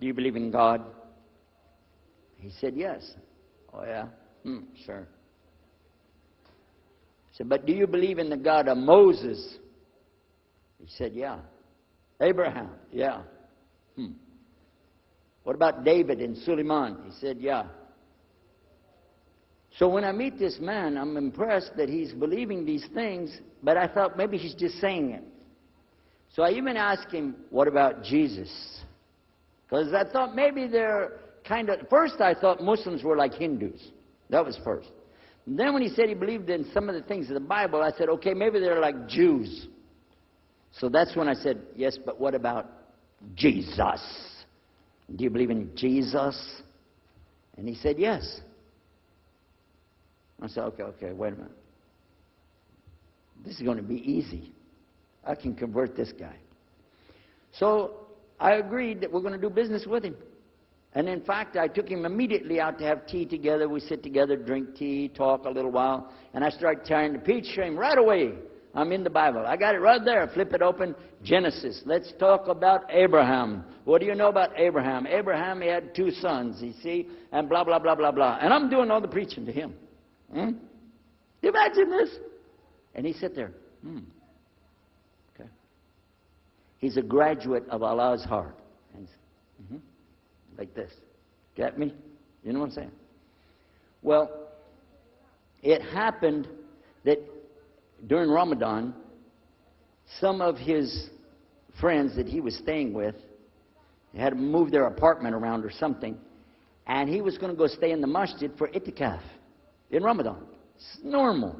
Do you believe in God? He said, yes. Oh, yeah? Sure. I said, but do you believe in the God of Moses? He said, yeah. Abraham? Yeah. What about David and Suleiman? He said, yeah. So when I meet this man, I'm impressed that he's believing these things, but I thought maybe he's just saying it. So I even asked him, what about Jesus? Because I thought maybe they're kind of... First I thought Muslims were like Hindus. That was first. And then when he said he believed in some of the things of the Bible, I said, okay, maybe they're like Jews. So that's when I said, yes, but what about Jesus? Do you believe in Jesus? And he said, yes. I said, okay, wait a minute. This is going to be easy. I can convert this guy. So I agreed that we're going to do business with him. And in fact, I took him immediately out to have tea together. We sit together, drink tea, talk a little while. And I start tearing the peach stream right away. I'm in the Bible. I got it right there. Flip it open. Genesis. Let's talk about Abraham. What do you know about Abraham? Abraham, he had 2 sons, you see, and blah, blah, blah, blah, blah. And I'm doing all the preaching to him. Do you imagine this? And he sat there. Okay. He's a graduate of Allah's heart. And like this. Get me? You know what I'm saying? Well, it happened that during Ramadan, some of his friends that he was staying with had to move their apartment around or something, and he was going to go stay in the masjid for itikaf in Ramadan. It's normal.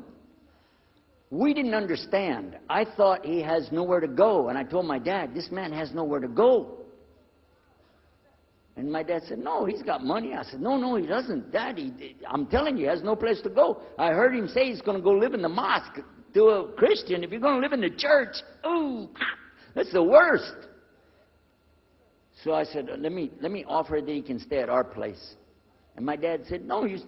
We didn't understand. I thought he has nowhere to go, and I told my dad, this man has nowhere to go. And my dad said, no, he's got money. I said, no, he doesn't. Dad, I'm telling you, he has no place to go. I heard him say he's going to go live in the mosque. To a Christian, if you're going to live in the church, ooh, that's the worst. So I said, let me offer that he can stay at our place. And my dad said, no, you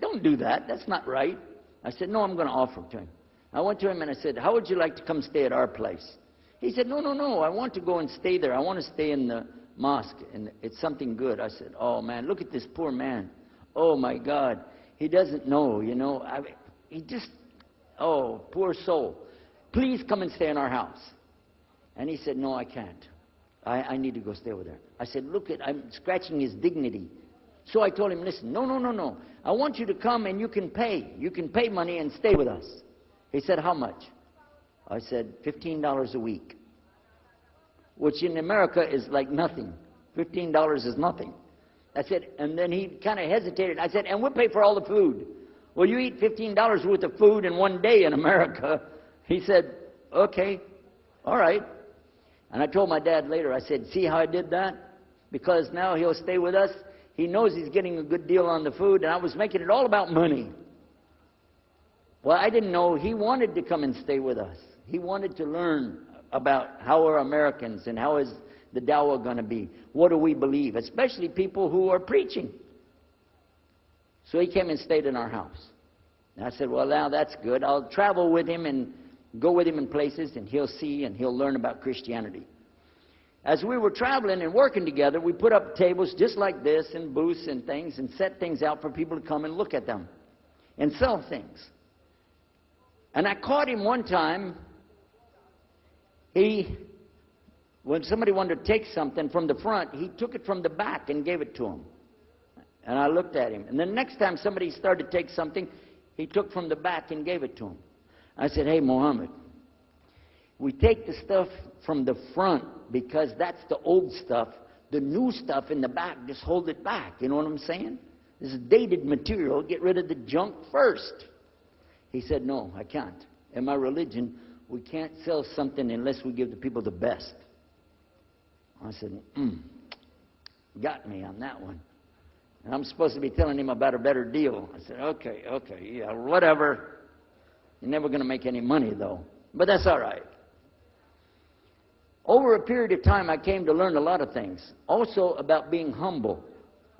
don't do that. That's not right. I said, no, I'm going to offer it to him. I went to him and I said, how would you like to come stay at our place? He said, no, I want to go and stay there. I want to stay in the mosque, and it's something good. I said, oh, man, look at this poor man. Oh, my God. He doesn't know, you know. He just... Oh, poor soul. Please come and stay in our house. And he said, no, I can't. I need to go stay over there. I said, look, I'm scratching his dignity. So I told him, listen, no. I want you to come and you can pay. You can pay money and stay with us. He said, how much? I said, $15 a week. Which in America is like nothing. $15 is nothing. I said, and then he kind of hesitated. I said, and we'll pay for all the food. Well, you eat $15 worth of food in one day in America. He said, okay, all right. And I told my dad later, I said, see how I did that? Because now he'll stay with us. He knows he's getting a good deal on the food, and I was making it all about money. Well, I didn't know he wanted to come and stay with us. He wanted to learn about how are Americans and how is the dawah going to be. What do we believe? Especially people who are preaching. So he came and stayed in our house. And I said, well, now that's good. I'll travel with him and go with him in places, and he'll see and he'll learn about Christianity. As we were traveling and working together, we put up tables just like this and booths and things and set things out for people to come and look at them and sell things. And I caught him one time. When somebody wanted to take something from the front, he took it from the back and gave it to him. And I looked at him. And the next time somebody started to take something, he took from the back and gave it to him. I said, hey, Muhammad, we take the stuff from the front because that's the old stuff. The new stuff in the back, just hold it back. You know what I'm saying? This is dated material. Get rid of the junk first. He said, no, I can't. In my religion, we can't sell something unless we give the people the best. I said, got me on that one. And I'm supposed to be telling him about a better deal. I said, okay, yeah, whatever. You're never going to make any money, though. But that's all right. Over a period of time, I came to learn a lot of things. Also about being humble.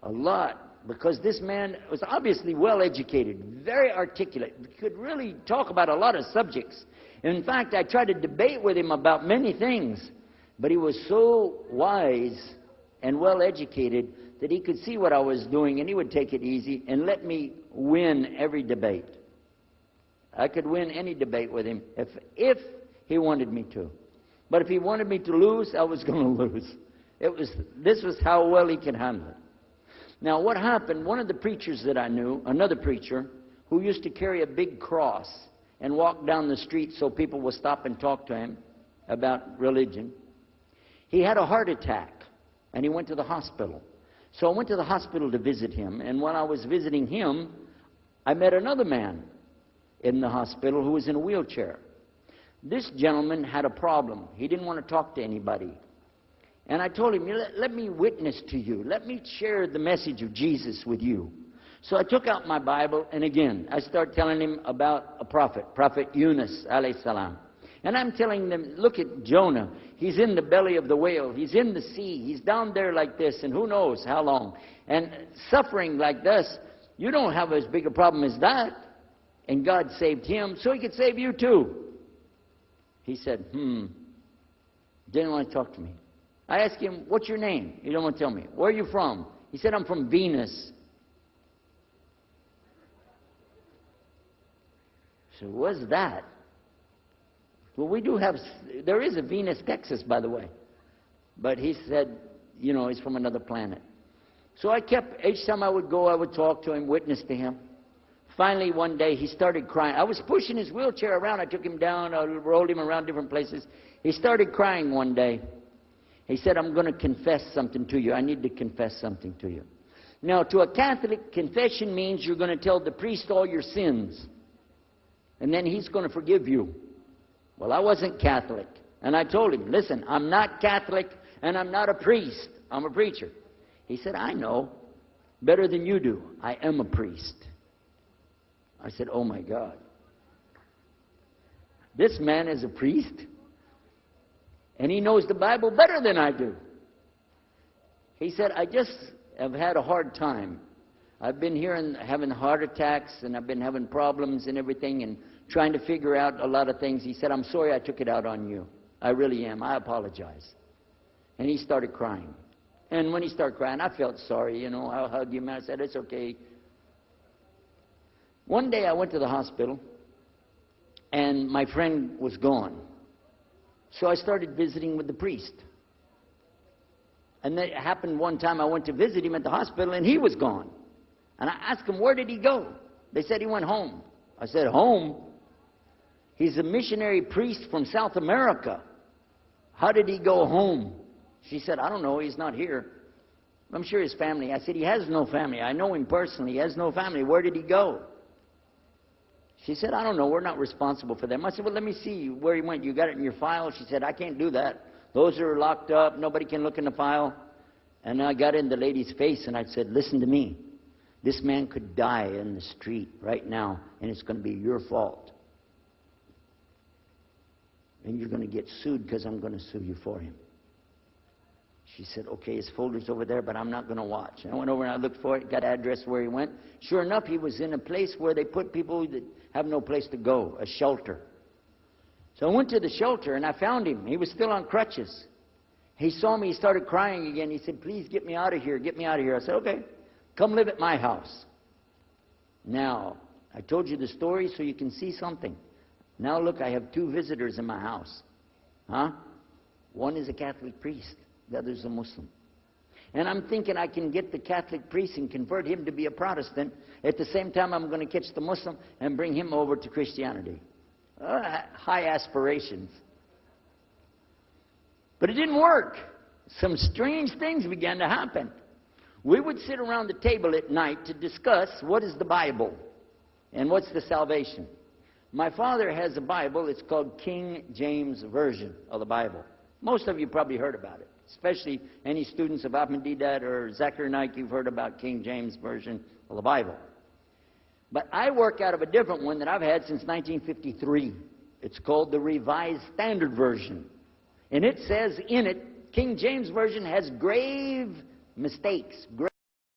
A lot. Because this man was obviously well-educated, very articulate, could really talk about a lot of subjects. In fact, I tried to debate with him about many things. But he was so wise and well educated that he could see what I was doing and he would take it easy and let me win every debate. I could win any debate with him if he wanted me to. But if he wanted me to lose, I was going to lose. This was how well he could handle it. Now what happened, one of the preachers that I knew, another preacher, who used to carry a big cross and walk down the street so people would stop and talk to him about religion, he had a heart attack and he went to the hospital. So I went to the hospital to visit him, and when I was visiting him, I met another man in the hospital who was in a wheelchair. This gentleman had a problem. He didn't want to talk to anybody. And I told him, let me witness to you. Let me share the message of Jesus with you. So I took out my Bible, and again, I started telling him about a prophet, Prophet Yunus, alayhi salam. And I'm telling them, look at Jonah. He's in the belly of the whale. He's in the sea. He's down there like this, and who knows how long. And suffering like this, you don't have as big a problem as that. And God saved him, so he could save you too. He said, didn't want to talk to me. I asked him, what's your name? He didn't want to tell me. Where are you from? He said, I'm from Venus. So what's that? Well, we do have, there is a Venus, Texas, by the way. But he said, you know, he's from another planet. So I kept, each time I would go, I would talk to him, witness to him. Finally, one day, he started crying. I was pushing his wheelchair around. I took him down. I rolled him around different places. He started crying one day. He said, I'm going to confess something to you. I need to confess something to you. Now, to a Catholic, confession means you're going to tell the priest all your sins. And then he's going to forgive you. Well, I wasn't Catholic. And I told him, listen, I'm not Catholic and I'm not a priest. I'm a preacher. He said, I know better than you do. I am a priest. I said, oh my God. This man is a priest and he knows the Bible better than I do. He said, I just have had a hard time. I've been here and having heart attacks and I've been having problems and everything and trying to figure out a lot of things. He said, I'm sorry I took it out on you. I really am. I apologize. And he started crying. And when he started crying, I felt sorry, you know. I hugged him and I said, it's okay. One day I went to the hospital and my friend was gone. So I started visiting with the priest. And it happened one time I went to visit him at the hospital and he was gone. And I asked him, where did he go? They said he went home. I said, home? He's a missionary priest from South America. How did he go home? She said, I don't know. He's not here. I'm sure his family. I said, he has no family. I know him personally. He has no family. Where did he go? She said, I don't know. We're not responsible for them. I said, well, let me see where he went. You got it in your file? She said, I can't do that. Those are locked up. Nobody can look in the file. And I got in the lady's face and I said, listen to me. This man could die in the street right now, and it's going to be your fault. And you're going to get sued because I'm going to sue you for him. She said, okay, his folder's over there, but I'm not going to watch. And I went over and I looked for it, got address where he went. Sure enough, he was in a place where they put people that have no place to go, a shelter. So I went to the shelter and I found him. He was still on crutches. He saw me, he started crying again. He said, please get me out of here, get me out of here. I said, okay, come live at my house. Now, I told you the story so you can see something. Now look, I have 2 visitors in my house. One is a Catholic priest. The other is a Muslim. And I'm thinking I can get the Catholic priest and convert him to be a Protestant. At the same time, I'm going to catch the Muslim and bring him over to Christianity. High aspirations. But it didn't work. Some strange things began to happen. We would sit around the table at night to discuss what is the Bible and what's the salvation. My father has a Bible. It's called King James Version of the Bible. Most of you probably heard about it, especially any students of Ahmadiyyat or Zakir Naik, you've heard about King James Version of the Bible. But I work out of a different one that I've had since 1953. It's called the Revised Standard Version. And it says in it, King James Version has grave mistakes.